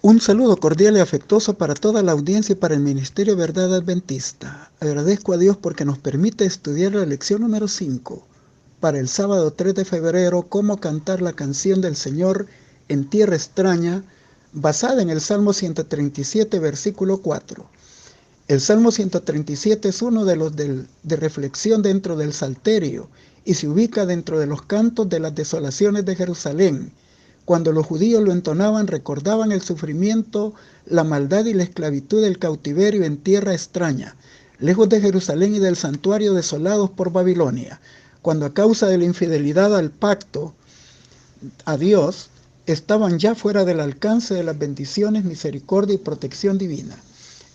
Un saludo cordial y afectuoso para toda la audiencia y para el Ministerio Verdad Adventista. Agradezco a Dios porque nos permite estudiar la lección número 5 para el sábado 3 de febrero, cómo cantar la canción del Señor en tierra extraña, basada en el Salmo 137, versículo 4. El Salmo 137 es uno de los de reflexión dentro del Salterio y se ubica dentro de los cantos de las desolaciones de Jerusalén. Cuando los judíos lo entonaban, recordaban el sufrimiento, la maldad y la esclavitud del cautiverio en tierra extraña, lejos de Jerusalén y del santuario, desolados por Babilonia, cuando a causa de la infidelidad al pacto a Dios, estaban ya fuera del alcance de las bendiciones, misericordia y protección divina.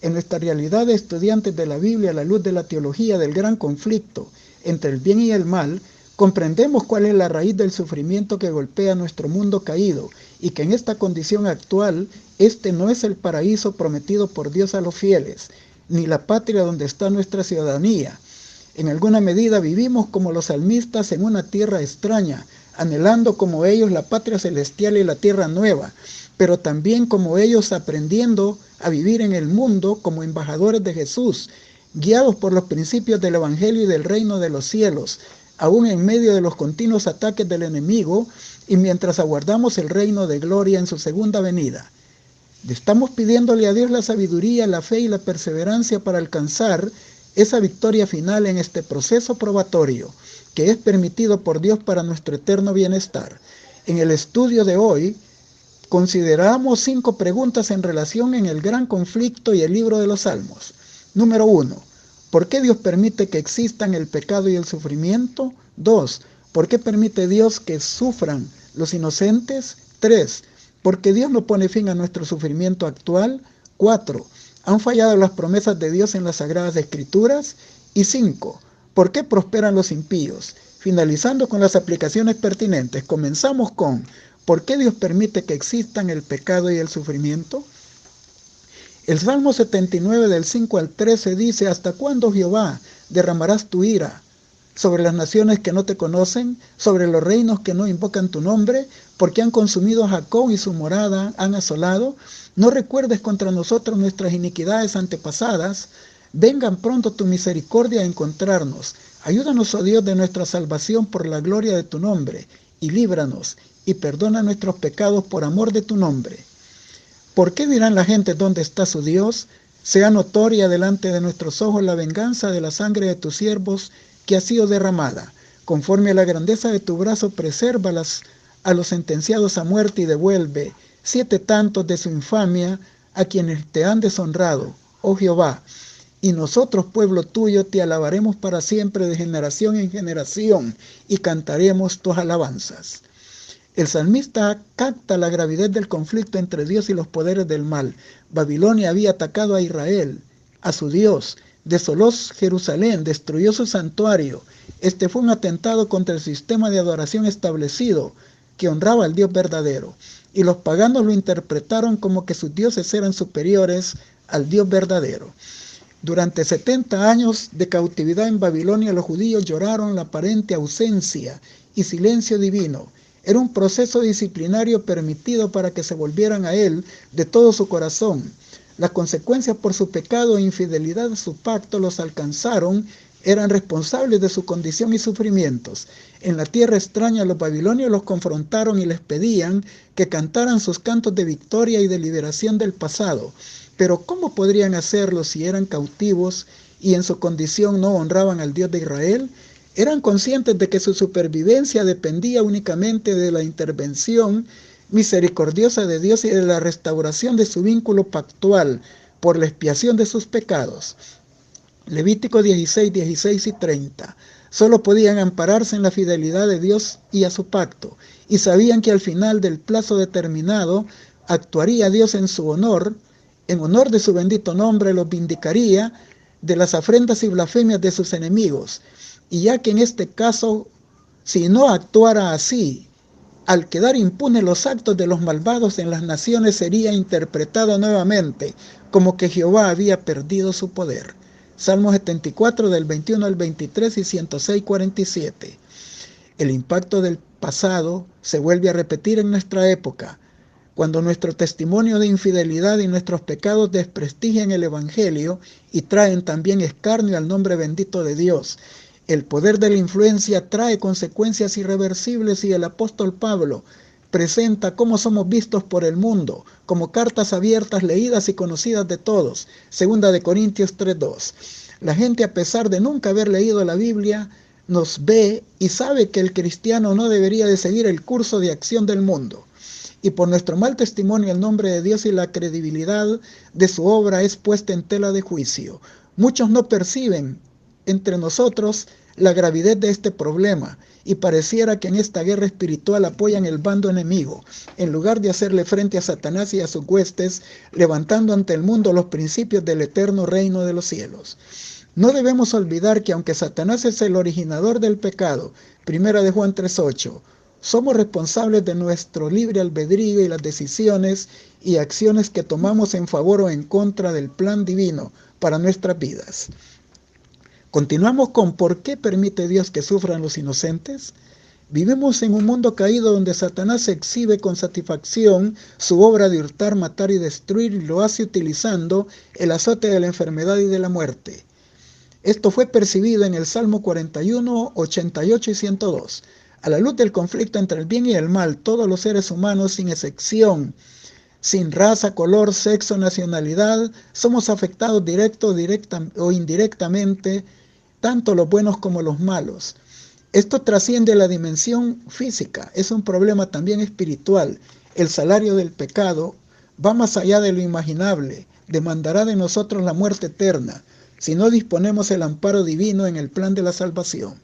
En nuestra realidad de estudiantes de la Biblia, a la luz de la teología del gran conflicto entre el bien y el mal, comprendemos cuál es la raíz del sufrimiento que golpea nuestro mundo caído y que en esta condición actual, este no es el paraíso prometido por Dios a los fieles, ni la patria donde está nuestra ciudadanía. En alguna medida vivimos como los salmistas en una tierra extraña, anhelando como ellos la patria celestial y la tierra nueva, pero también como ellos aprendiendo a vivir en el mundo como embajadores de Jesús, guiados por los principios del Evangelio y del reino de los cielos, aún en medio de los continuos ataques del enemigo y mientras aguardamos el reino de gloria en su segunda venida. Estamos pidiéndole a Dios la sabiduría, la fe y la perseverancia para alcanzar esa victoria final en este proceso probatorio que es permitido por Dios para nuestro eterno bienestar. En el estudio de hoy consideramos 5 preguntas en relación en el gran conflicto y el libro de los Salmos. Número 1. ¿Por qué Dios permite que existan el pecado y el sufrimiento? 2. ¿Por qué permite Dios que sufran los inocentes? 3. ¿Por qué Dios no pone fin a nuestro sufrimiento actual? 4. ¿Han fallado las promesas de Dios en las Sagradas Escrituras? Y 5. ¿Por qué prosperan los impíos? Finalizando con las aplicaciones pertinentes, comenzamos con ¿por qué Dios permite que existan el pecado y el sufrimiento? El Salmo 79 del 5 al 13 dice: ¿Hasta cuándo, Jehová, derramarás tu ira sobre las naciones que no te conocen, sobre los reinos que no invocan tu nombre? Porque han consumido a Jacob y su morada han asolado. No recuerdes contra nosotros nuestras iniquidades antepasadas. Vengan pronto tu misericordia a encontrarnos. Ayúdanos, oh Dios de nuestra salvación, por la gloria de tu nombre, y líbranos, y perdona nuestros pecados por amor de tu nombre. ¿Por qué dirán la gente dónde está su Dios? Sea notoria delante de nuestros ojos la venganza de la sangre de tus siervos que ha sido derramada. Conforme a la grandeza de tu brazo, presérvalas a los sentenciados a muerte y devuelve 7 tantos de su infamia a quienes te han deshonrado, oh Jehová. Y nosotros, pueblo tuyo, te alabaremos para siempre de generación en generación y cantaremos tus alabanzas. El salmista capta la gravedad del conflicto entre Dios y los poderes del mal. Babilonia había atacado a Israel, a su Dios, desoló Jerusalén, destruyó su santuario. Este fue un atentado contra el sistema de adoración establecido que honraba al Dios verdadero. Y los paganos lo interpretaron como que sus dioses eran superiores al Dios verdadero. Durante 70 años de cautividad en Babilonia, los judíos lloraron la aparente ausencia y silencio divino. Era un proceso disciplinario permitido para que se volvieran a Él de todo su corazón. Las consecuencias por su pecado e infidelidad a su pacto los alcanzaron, eran responsables de su condición y sufrimientos. En la tierra extraña, los babilonios los confrontaron y les pedían que cantaran sus cantos de victoria y de liberación del pasado. Pero ¿cómo podrían hacerlo si eran cautivos y en su condición no honraban al Dios de Israel? Eran conscientes de que su supervivencia dependía únicamente de la intervención misericordiosa de Dios y de la restauración de su vínculo pactual por la expiación de sus pecados. Levítico 16, 16 y 30. Solo podían ampararse en la fidelidad de Dios y a su pacto, y sabían que al final del plazo determinado actuaría Dios en su honor, en honor de su bendito nombre, los vindicaría de las afrentas y blasfemias de sus enemigos. Y ya que en este caso, si no actuara así, al quedar impunes los actos de los malvados en las naciones, sería interpretado nuevamente como que Jehová había perdido su poder. Salmo 74 del 21 al 23 y 106, 47. El impacto del pasado se vuelve a repetir en nuestra época. Cuando nuestro testimonio de infidelidad y nuestros pecados desprestigian el Evangelio y traen también escarnio al nombre bendito de Dios. El poder de la influencia trae consecuencias irreversibles y el apóstol Pablo presenta cómo somos vistos por el mundo, como cartas abiertas, leídas y conocidas de todos. Segunda de Corintios 3:2. La gente, a pesar de nunca haber leído la Biblia, nos ve y sabe que el cristiano no debería de seguir el curso de acción del mundo. Y por nuestro mal testimonio el nombre de Dios y la credibilidad de su obra es puesta en tela de juicio. Muchos no perciben entre nosotros la gravedad de este problema y pareciera que en esta guerra espiritual apoyan el bando enemigo, en lugar de hacerle frente a Satanás y a sus huestes, levantando ante el mundo los principios del eterno reino de los cielos. No debemos olvidar que aunque Satanás es el originador del pecado, 1 de Juan 3:8, somos responsables de nuestro libre albedrío y las decisiones y acciones que tomamos en favor o en contra del plan divino para nuestras vidas. Continuamos con ¿por qué permite Dios que sufran los inocentes? Vivimos en un mundo caído donde Satanás exhibe con satisfacción su obra de hurtar, matar y destruir, y lo hace utilizando el azote de la enfermedad y de la muerte. Esto fue percibido en el Salmo 41, 88 y 102. A la luz del conflicto entre el bien y el mal, todos los seres humanos, sin excepción, sin raza, color, sexo, nacionalidad, somos afectados directa o indirectamente, tanto los buenos como los malos. Esto trasciende la dimensión física, es un problema también espiritual. El salario del pecado va más allá de lo imaginable, demandará de nosotros la muerte eterna, si no disponemos el amparo divino en el plan de la salvación.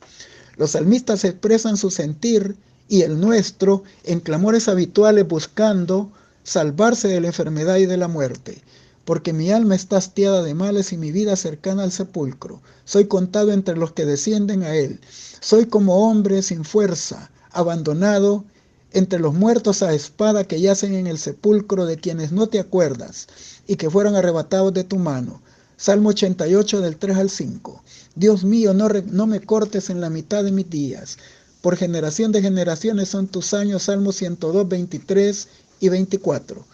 Los salmistas expresan su sentir y el nuestro en clamores habituales buscando salvarse de la enfermedad y de la muerte. Porque mi alma está hastiada de males y mi vida cercana al sepulcro. Soy contado entre los que descienden a él. Soy como hombre sin fuerza, abandonado entre los muertos a espada que yacen en el sepulcro, de quienes no te acuerdas y que fueron arrebatados de tu mano. Salmo 88 del 3 al 5. Dios mío, no me cortes en la mitad de mis días. Por generación de generaciones son tus años. Salmo 102, 23 y 24.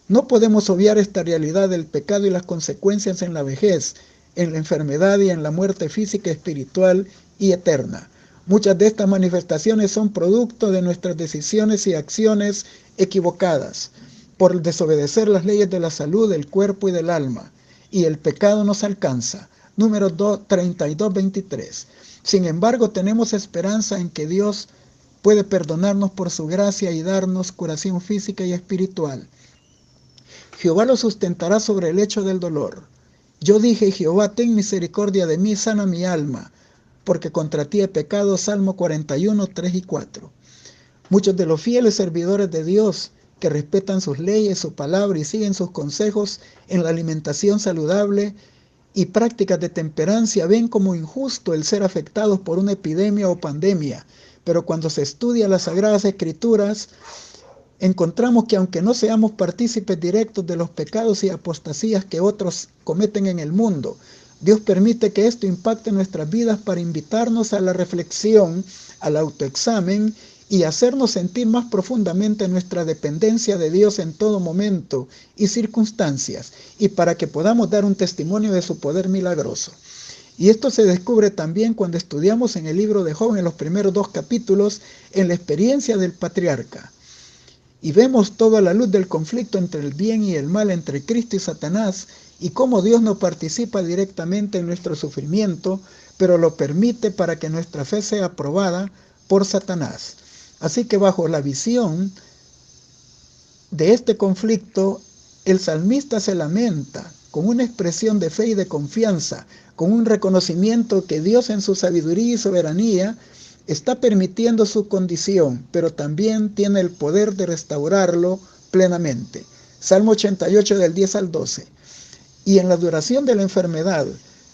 No podemos obviar esta realidad del pecado y las consecuencias en la vejez, en la enfermedad y en la muerte física, espiritual y eterna. Muchas de estas manifestaciones son producto de nuestras decisiones y acciones equivocadas, por desobedecer las leyes de la salud, del cuerpo y del alma. Y el pecado nos alcanza. Número 32, 23. Sin embargo, tenemos esperanza en que Dios puede perdonarnos por su gracia y darnos curación física y espiritual. Jehová lo sustentará sobre el lecho del dolor. Yo dije, Jehová, ten misericordia de mí, sana mi alma, porque contra ti he pecado. Salmo 41, 3 y 4. Muchos de los fieles servidores de Dios que respetan sus leyes, su palabra y siguen sus consejos en la alimentación saludable y prácticas de temperancia ven como injusto el ser afectados por una epidemia o pandemia. Pero cuando se estudia las Sagradas Escrituras, encontramos que aunque no seamos partícipes directos de los pecados y apostasías que otros cometen en el mundo, Dios permite que esto impacte nuestras vidas para invitarnos a la reflexión, al autoexamen y hacernos sentir más profundamente nuestra dependencia de Dios en todo momento y circunstancias, y para que podamos dar un testimonio de su poder milagroso. Y esto se descubre también cuando estudiamos en el libro de Job, en los primeros 2 capítulos, en la experiencia del patriarca. Y vemos todo a la luz del conflicto entre el bien y el mal, entre Cristo y Satanás, y cómo Dios no participa directamente en nuestro sufrimiento, pero lo permite para que nuestra fe sea aprobada por Satanás. Así que bajo la visión de este conflicto, el salmista se lamenta con una expresión de fe y de confianza, con un reconocimiento que Dios en su sabiduría y soberanía está permitiendo su condición, pero también tiene el poder de restaurarlo plenamente. Salmo 88 del 10 al 12. Y en la duración de la enfermedad,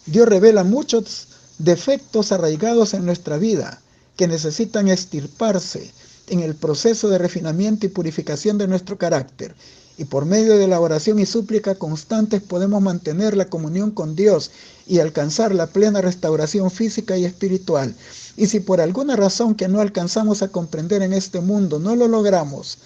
Dios revela muchos defectos arraigados en nuestra vida que necesitan extirparse en el proceso de refinamiento y purificación de nuestro carácter. Y por medio de la oración y súplica constantes podemos mantener la comunión con Dios y alcanzar la plena restauración física y espiritual. Y si por alguna razón que no alcanzamos a comprender en este mundo no lo logramos,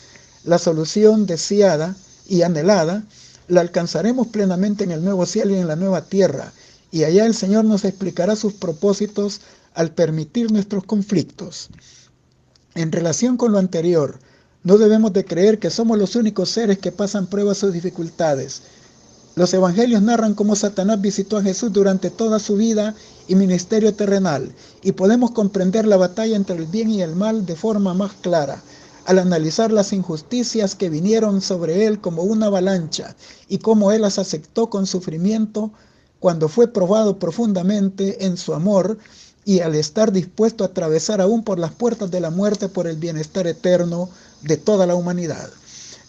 La solución deseada y anhelada la alcanzaremos plenamente en el nuevo cielo y en la nueva tierra, y allá el Señor nos explicará sus propósitos al permitir nuestros conflictos. En relación con lo anterior, no debemos de creer que somos los únicos seres que pasan pruebas o dificultades. Los evangelios narran cómo Satanás visitó a Jesús durante toda su vida y ministerio terrenal, y podemos comprender la batalla entre el bien y el mal de forma más clara, al analizar las injusticias que vinieron sobre él como una avalancha, y cómo él las aceptó con sufrimiento cuando fue probado profundamente en su amor, y al estar dispuesto a atravesar aún por las puertas de la muerte por el bienestar eterno de toda la humanidad.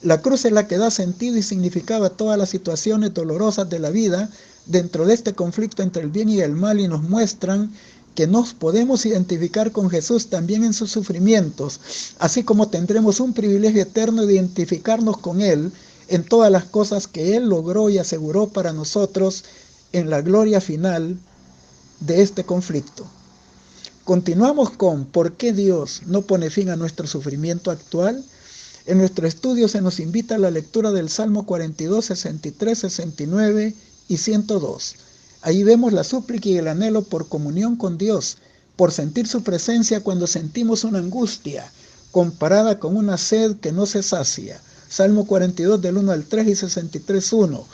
La cruz es la que da sentido y significado a todas las situaciones dolorosas de la vida dentro de este conflicto entre el bien y el mal, y nos muestran que nos podemos identificar con Jesús también en sus sufrimientos, así como tendremos un privilegio eterno de identificarnos con Él en todas las cosas que Él logró y aseguró para nosotros en la gloria final de este conflicto. Continuamos con ¿por qué Dios no pone fin a nuestro sufrimiento actual? En nuestro estudio se nos invita a la lectura del Salmo 42, 63, 69 y 102. Ahí vemos la súplica y el anhelo por comunión con Dios, por sentir su presencia cuando sentimos una angustia, comparada con una sed que no se sacia. Salmo 42 del 1 al 3 y 63, 1.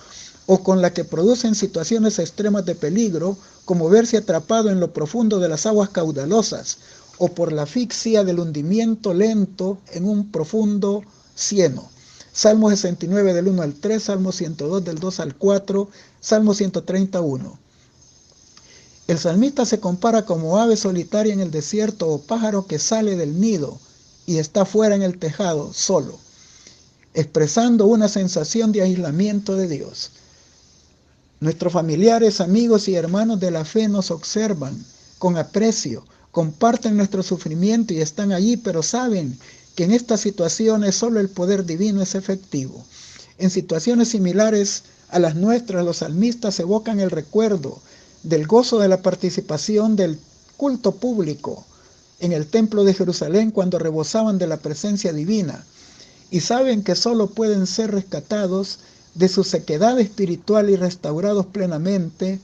O con la que producen situaciones extremas de peligro, como verse atrapado en lo profundo de las aguas caudalosas, o por la asfixia del hundimiento lento en un profundo cieno. Salmo 69 del 1 al 3, Salmo 102 del 2 al 4, Salmo 131. El salmista se compara como ave solitaria en el desierto o pájaro que sale del nido y está fuera en el tejado solo, expresando una sensación de aislamiento de Dios. Nuestros familiares, amigos y hermanos de la fe nos observan con aprecio, comparten nuestro sufrimiento y están allí, pero saben que en estas situaciones solo el poder divino es efectivo. En situaciones similares a las nuestras, los salmistas evocan el recuerdo del gozo de la participación del culto público en el templo de Jerusalén cuando rebosaban de la presencia divina, y saben que solo pueden ser rescatados de su sequedad espiritual y restaurados plenamente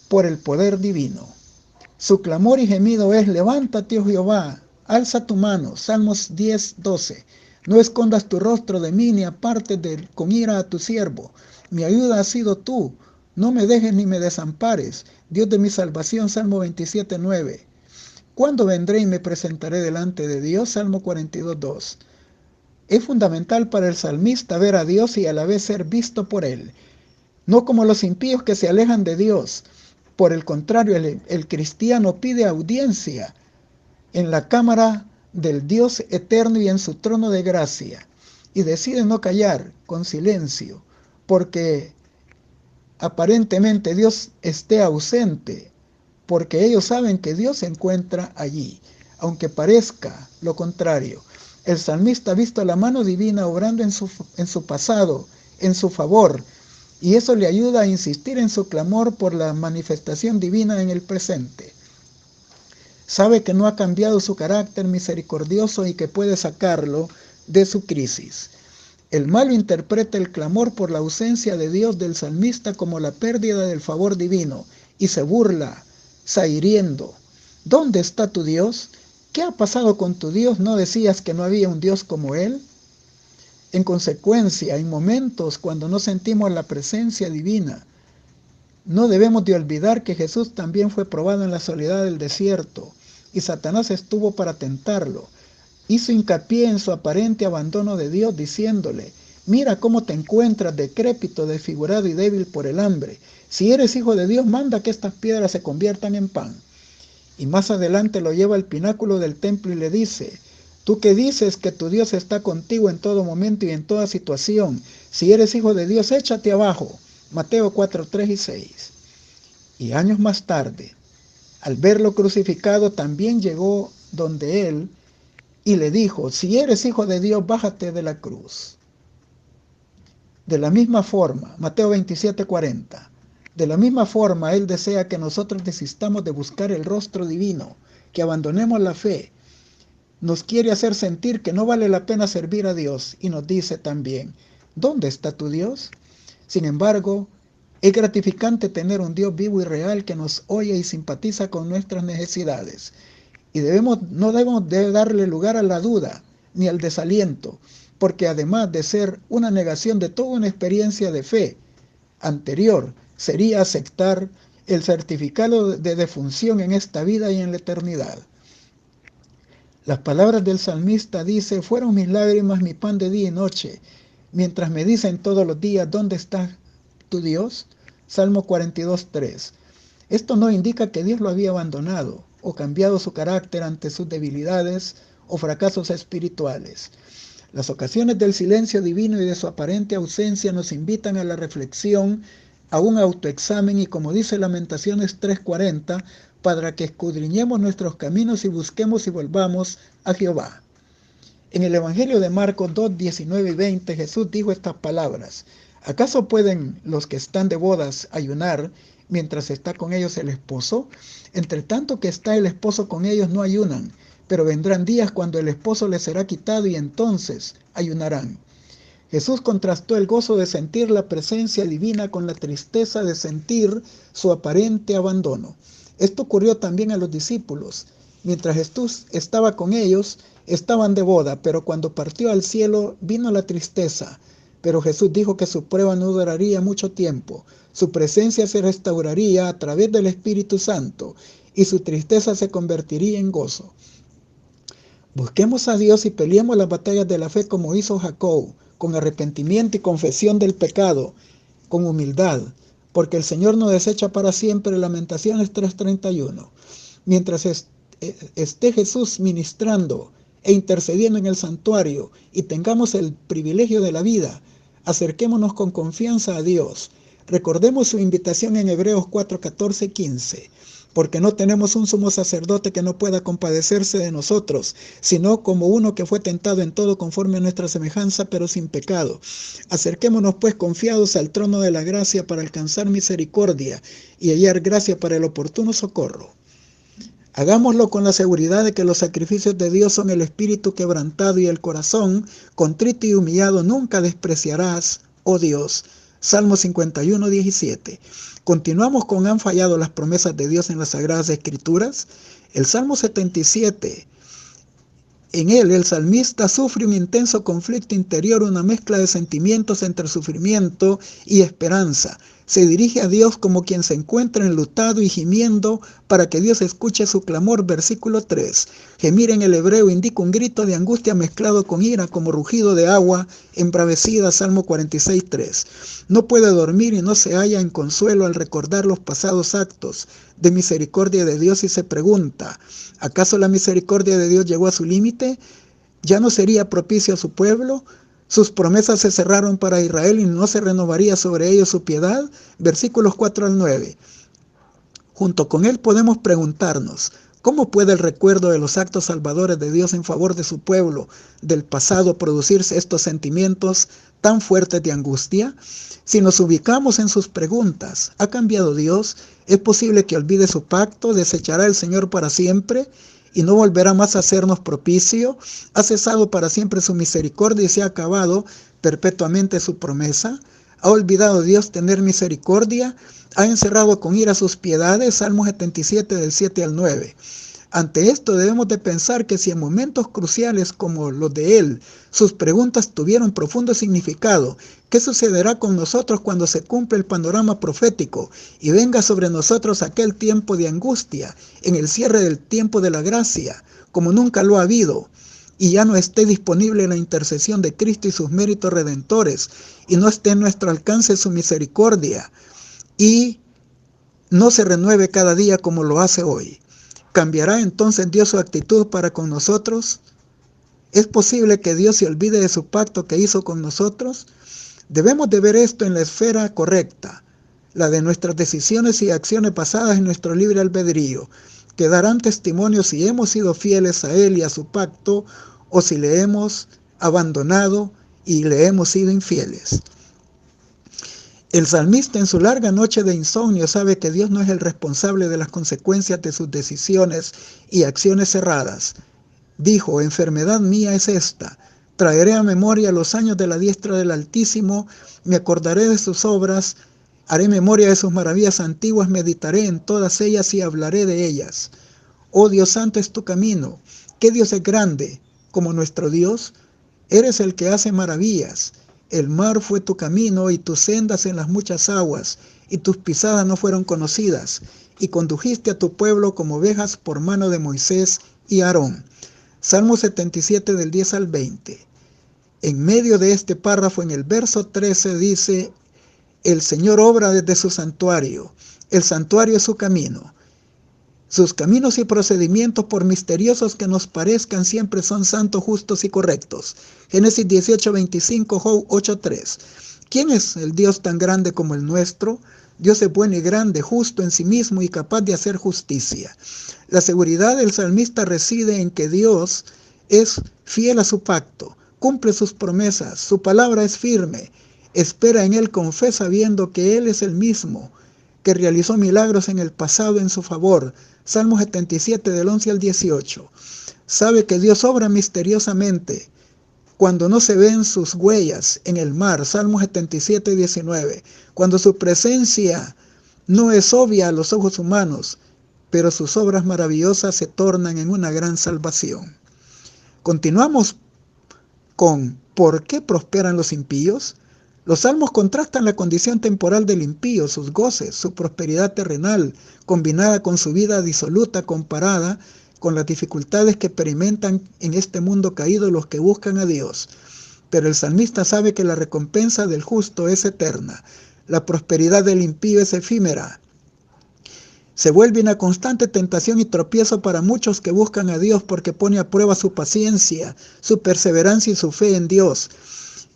por el poder divino. Su clamor y gemido es: levántate, oh Jehová, alza tu mano. Salmos 10, 12. No escondas tu rostro de mí, ni apartes con ira a tu siervo. Mi ayuda ha sido tú, no me dejes ni me desampares, Dios de mi salvación. Salmo 27, 9. ¿Cuándo vendré y me presentaré delante de Dios? Salmo 42, 2. Es fundamental para el salmista ver a Dios y a la vez ser visto por Él, no como los impíos que se alejan de Dios. Por el contrario, el cristiano pide audiencia en la cámara del Dios eterno y en su trono de gracia, y decide no callar con silencio, porque aparentemente Dios esté ausente, porque ellos saben que Dios se encuentra allí, aunque parezca lo contrario. El salmista ha visto la mano divina obrando en su pasado, en su favor, y eso le ayuda a insistir en su clamor por la manifestación divina en el presente. Sabe que no ha cambiado su carácter misericordioso y que puede sacarlo de su crisis. El malo interpreta el clamor por la ausencia de Dios del salmista como la pérdida del favor divino y se burla, zahiriendo: ¿dónde está tu Dios? ¿Qué ha pasado con tu Dios? ¿No decías que no había un Dios como Él? En consecuencia, en momentos cuando no sentimos la presencia divina, no debemos de olvidar que Jesús también fue probado en la soledad del desierto, y Satanás estuvo para tentarlo. Hizo hincapié en su aparente abandono de Dios, diciéndole: mira cómo te encuentras decrépito, desfigurado y débil por el hambre. Si eres hijo de Dios, manda que estas piedras se conviertan en pan. Y más adelante lo lleva al pináculo del templo y le dice: tú que dices que tu Dios está contigo en todo momento y en toda situación, si eres hijo de Dios, échate abajo. Mateo 4, 3 y 6. Y años más tarde, al verlo crucificado, también llegó donde él y le dijo: si eres hijo de Dios, bájate de la cruz. De la misma forma, Mateo 27, 40. De la misma forma, Él desea que nosotros desistamos de buscar el rostro divino, que abandonemos la fe nos quiere hacer sentir que no vale la pena servir a Dios y nos dice también, ¿dónde está tu Dios? Sin embargo, es gratificante tener un Dios vivo y real que nos oye y simpatiza con nuestras necesidades. Y no debemos de darle lugar a la duda ni al desaliento, porque además de ser una negación de toda una experiencia de fe anterior, sería aceptar el certificado de defunción en esta vida y en la eternidad. Las palabras del salmista dice, fueron mis lágrimas mi pan de día y noche, mientras me dicen todos los días, ¿dónde está tu Dios? Salmo 42:3. Esto no indica que Dios lo había abandonado o cambiado su carácter ante sus debilidades o fracasos espirituales. Las ocasiones del silencio divino y de su aparente ausencia nos invitan a la reflexión, a un autoexamen y, como dice Lamentaciones 3:40, para que escudriñemos nuestros caminos y busquemos y volvamos a Jehová. En el Evangelio de Marcos 2:19 y 20, Jesús dijo estas palabras: ¿acaso pueden los que están de bodas ayunar mientras está con ellos el esposo? Entre tanto que está el esposo con ellos no ayunan, pero vendrán días cuando el esposo les será quitado y entonces ayunarán. Jesús contrastó el gozo de sentir la presencia divina con la tristeza de sentir su aparente abandono. Esto ocurrió también a los discípulos. Mientras Jesús estaba con ellos, estaban de boda, pero cuando partió al cielo vino la tristeza. Pero Jesús dijo que su prueba no duraría mucho tiempo. Su presencia se restauraría a través del Espíritu Santo y su tristeza se convertiría en gozo. Busquemos a Dios y peleemos las batallas de la fe como hizo Jacob, con arrepentimiento y confesión del pecado, con humildad, porque el Señor no desecha para siempre. Lamentaciones 3:31. Mientras esté Jesús ministrando e intercediendo en el santuario y tengamos el privilegio de la vida, acerquémonos con confianza a Dios. Recordemos su invitación en Hebreos 4:14-15. Porque no tenemos un sumo sacerdote que no pueda compadecerse de nosotros, sino como uno que fue tentado en todo conforme a nuestra semejanza, pero sin pecado. Acerquémonos pues confiados al trono de la gracia para alcanzar misericordia y hallar gracia para el oportuno socorro. Hagámoslo con la seguridad de que los sacrificios de Dios son el espíritu quebrantado y el corazón contrito y humillado nunca despreciarás, oh Dios. Salmo 51:17. Continuamos con ¿han fallado las promesas de Dios en las Sagradas Escrituras? El Salmo 77. En él el salmista sufre un intenso conflicto interior, una mezcla de sentimientos entre sufrimiento y esperanza. Se dirige a Dios como quien se encuentra enlutado y gimiendo para que Dios escuche su clamor. Versículo 3. Gemir en el hebreo indica un grito de angustia mezclado con ira, como rugido de agua embravecida. Salmo 46:3. No puede dormir y no se halla en consuelo al recordar los pasados actos de misericordia de Dios y se pregunta, ¿acaso la misericordia de Dios llegó a su límite? ¿Ya no sería propicio a su pueblo? Sus promesas se cerraron para Israel y no se renovaría sobre ellos su piedad. Versículos 4-9. Junto con él podemos preguntarnos, ¿cómo puede el recuerdo de los actos salvadores de Dios en favor de su pueblo del pasado producirse estos sentimientos tan fuertes de angustia? Si nos ubicamos en sus preguntas, ¿ha cambiado Dios? ¿Es posible que olvide su pacto? ¿Desechará el Señor para siempre y no volverá más a hacernos propicio? ¿Ha cesado para siempre su misericordia y se ha acabado perpetuamente su promesa? ¿Ha olvidado Dios tener misericordia? ¿Ha encerrado con ira sus piedades? Salmo 77 del 7-9. Ante esto debemos de pensar que si en momentos cruciales como los de él, sus preguntas tuvieron profundo significado, ¿qué sucederá con nosotros cuando se cumple el panorama profético y venga sobre nosotros aquel tiempo de angustia, en el cierre del tiempo de la gracia, como nunca lo ha habido, y ya no esté disponible la intercesión de Cristo y sus méritos redentores, y no esté en nuestro alcance su misericordia, y no se renueve cada día como lo hace hoy? ¿Cambiará entonces Dios su actitud para con nosotros? ¿Es posible que Dios se olvide de su pacto que hizo con nosotros? Debemos de ver esto en la esfera correcta, la de nuestras decisiones y acciones basadas en nuestro libre albedrío, que darán testimonio si hemos sido fieles a Él y a su pacto, o si le hemos abandonado y le hemos sido infieles. El salmista en su larga noche de insomnio sabe que Dios no es el responsable de las consecuencias de sus decisiones y acciones erradas. Dijo, enfermedad mía es esta. Traeré a memoria los años de la diestra del Altísimo, me acordaré de sus obras, haré memoria de sus maravillas antiguas, meditaré en todas ellas y hablaré de ellas. Oh Dios santo es tu camino. ¿Qué Dios es grande como nuestro Dios? Eres el que hace maravillas. El mar fue tu camino y tus sendas en las muchas aguas, y tus pisadas no fueron conocidas, y condujiste a tu pueblo como ovejas por mano de Moisés y Aarón. Salmo 77 del 10 al 20. En medio de este párrafo, en el verso 13, dice, el Señor obra desde su santuario. El santuario es su camino. Sus caminos y procedimientos, por misteriosos que nos parezcan, siempre son santos, justos y correctos. Génesis 18:25, Job 8:3. ¿Quién es el Dios tan grande como el nuestro? Dios es bueno y grande, justo en sí mismo y capaz de hacer justicia. La seguridad del salmista reside en que Dios es fiel a su pacto, cumple sus promesas, su palabra es firme, espera en Él con fe sabiendo que Él es el mismo, que realizó milagros en el pasado en su favor. Salmo 77 del 11 al 18. Sabe que Dios obra misteriosamente cuando no se ven sus huellas en el mar. Salmo 77, 19. Cuando su presencia no es obvia a los ojos humanos, pero sus obras maravillosas se tornan en una gran salvación. Continuamos con ¿por qué prosperan los impíos? Los salmos contrastan la condición temporal del impío, sus goces, su prosperidad terrenal, combinada con su vida disoluta, comparada con las dificultades que experimentan en este mundo caído los que buscan a Dios. Pero el salmista sabe que la recompensa del justo es eterna. La prosperidad del impío es efímera. Se vuelve una constante tentación y tropiezo para muchos que buscan a Dios porque pone a prueba su paciencia, su perseverancia y su fe en Dios.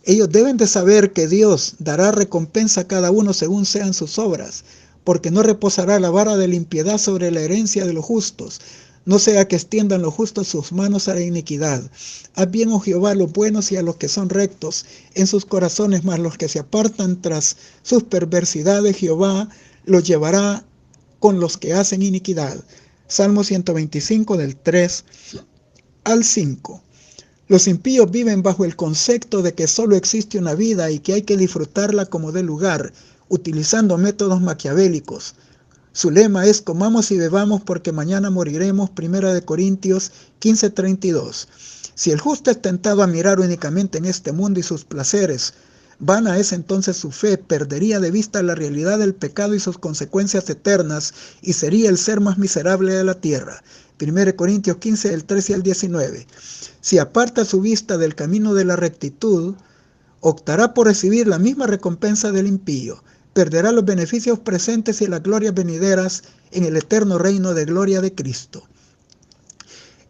Ellos deben de saber que Dios dará recompensa a cada uno según sean sus obras, porque no reposará la vara de la impiedad sobre la herencia de los justos, no sea que extiendan los justos sus manos a la iniquidad. Haz bien, oh Jehová, a los buenos y a los que son rectos en sus corazones, mas los que se apartan tras sus perversidades, Jehová los llevará con los que hacen iniquidad. Salmo 125 del 3 al 5. Los impíos viven bajo el concepto de que solo existe una vida y que hay que disfrutarla como dé lugar, utilizando métodos maquiavélicos. Su lema es comamos y bebamos porque mañana moriremos. 1 Corintios 15:32. Si el justo es tentado a mirar únicamente en este mundo y sus placeres, vana es entonces su fe, perdería de vista la realidad del pecado y sus consecuencias eternas y sería el ser más miserable de la tierra. 1 Corintios 15 del 13 al 19. Si aparta su vista del camino de la rectitud, optará por recibir la misma recompensa del impío. Perderá los beneficios presentes y las glorias venideras en el eterno reino de gloria de Cristo.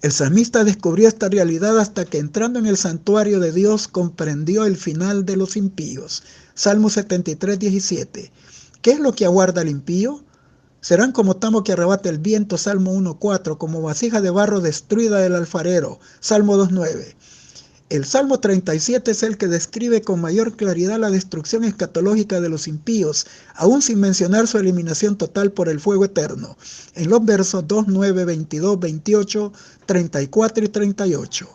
El salmista descubrió esta realidad hasta que, entrando en el santuario de Dios, comprendió el final de los impíos. Salmo 73, 17. ¿Qué es lo que aguarda al impío? Serán como tamo que arrebata el viento. Salmo 1:4. Como vasija de barro destruida del alfarero. Salmo 2:9. El Salmo 37 es el que describe con mayor claridad la destrucción escatológica de los impíos, aún sin mencionar su eliminación total por el fuego eterno. En los versos 2, 9, 22, 28, 34 y 38.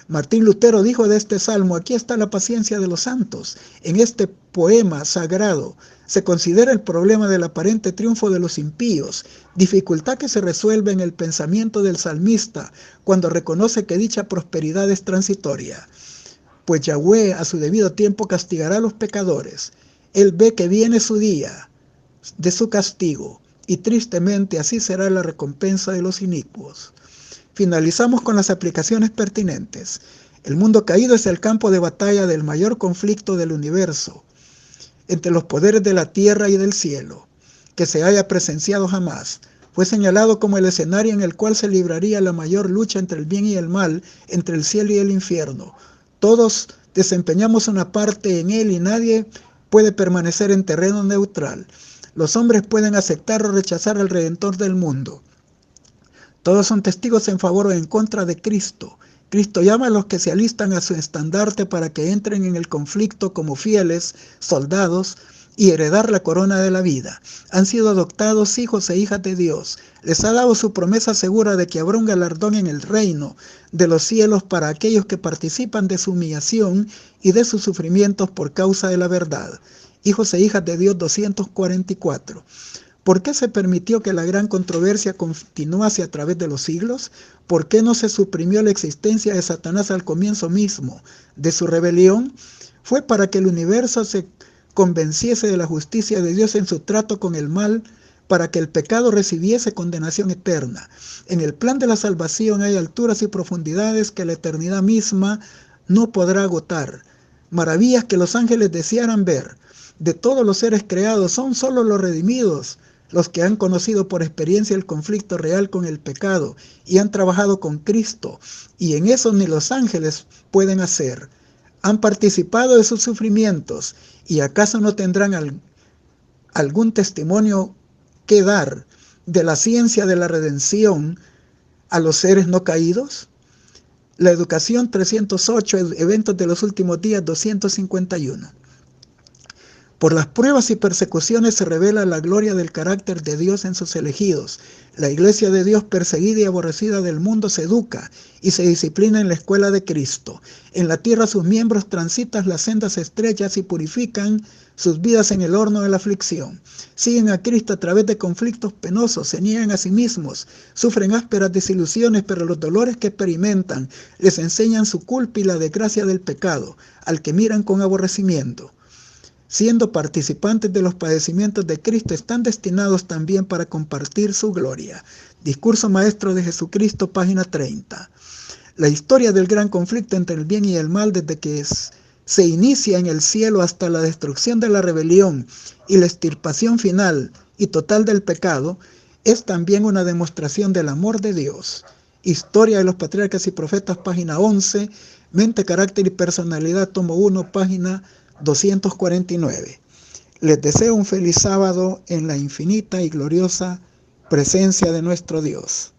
Martín Lutero dijo de este salmo: aquí está la paciencia de los santos. En este poema sagrado se considera el problema del aparente triunfo de los impíos, dificultad que se resuelve en el pensamiento del salmista cuando reconoce que dicha prosperidad es transitoria. Pues Yahweh a su debido tiempo castigará a los pecadores. Él ve que viene su día de su castigo, y tristemente así será la recompensa de los inicuos. Finalizamos con las aplicaciones pertinentes. El mundo caído es el campo de batalla del mayor conflicto del universo, entre los poderes de la tierra y del cielo, que se haya presenciado jamás. Fue señalado como el escenario en el cual se libraría la mayor lucha entre el bien y el mal, entre el cielo y el infierno. Todos desempeñamos una parte en él y nadie puede permanecer en terreno neutral. Los hombres pueden aceptar o rechazar al Redentor del mundo. Todos son testigos en favor o en contra de Cristo. Cristo llama a los que se alistan a su estandarte para que entren en el conflicto como fieles soldados y heredar la corona de la vida. Han sido adoptados hijos e hijas de Dios. Les ha dado su promesa segura de que habrá un galardón en el reino de los cielos para aquellos que participan de su humillación y de sus sufrimientos por causa de la verdad. Hijos e hijas de Dios 244. ¿Por qué se permitió que la gran controversia continuase a través de los siglos? ¿Por qué no se suprimió la existencia de Satanás al comienzo mismo de su rebelión? Fue para que el universo se convenciese de la justicia de Dios en su trato con el mal, para que el pecado recibiese condenación eterna. En el plan de la salvación hay alturas y profundidades que la eternidad misma no podrá agotar. Maravillas que los ángeles desearan ver. De todos los seres creados son solo los redimidos, los que han conocido por experiencia el conflicto real con el pecado y han trabajado con Cristo, y en eso ni los ángeles pueden hacer. Han participado de sus sufrimientos, y acaso no tendrán algún testimonio que dar de la ciencia de la redención a los seres no caídos. La educación 308, eventos de los últimos días 251. Por las pruebas y persecuciones se revela la gloria del carácter de Dios en sus elegidos. La iglesia de Dios, perseguida y aborrecida del mundo, se educa y se disciplina en la escuela de Cristo. En la tierra sus miembros transitan las sendas estrechas y purifican sus vidas en el horno de la aflicción. Siguen a Cristo a través de conflictos penosos, se niegan a sí mismos, sufren ásperas desilusiones, pero los dolores que experimentan les enseñan su culpa y la desgracia del pecado, al que miran con aborrecimiento. Siendo participantes de los padecimientos de Cristo, están destinados también para compartir su gloria. Discurso Maestro de Jesucristo, página 30. La historia del gran conflicto entre el bien y el mal, desde que se inicia en el cielo hasta la destrucción de la rebelión y la extirpación final y total del pecado, es también una demostración del amor de Dios. Historia de los Patriarcas y Profetas, página 11. Mente, Carácter y Personalidad, tomo 1, página 249. Les deseo un feliz sábado en la infinita y gloriosa presencia de nuestro Dios.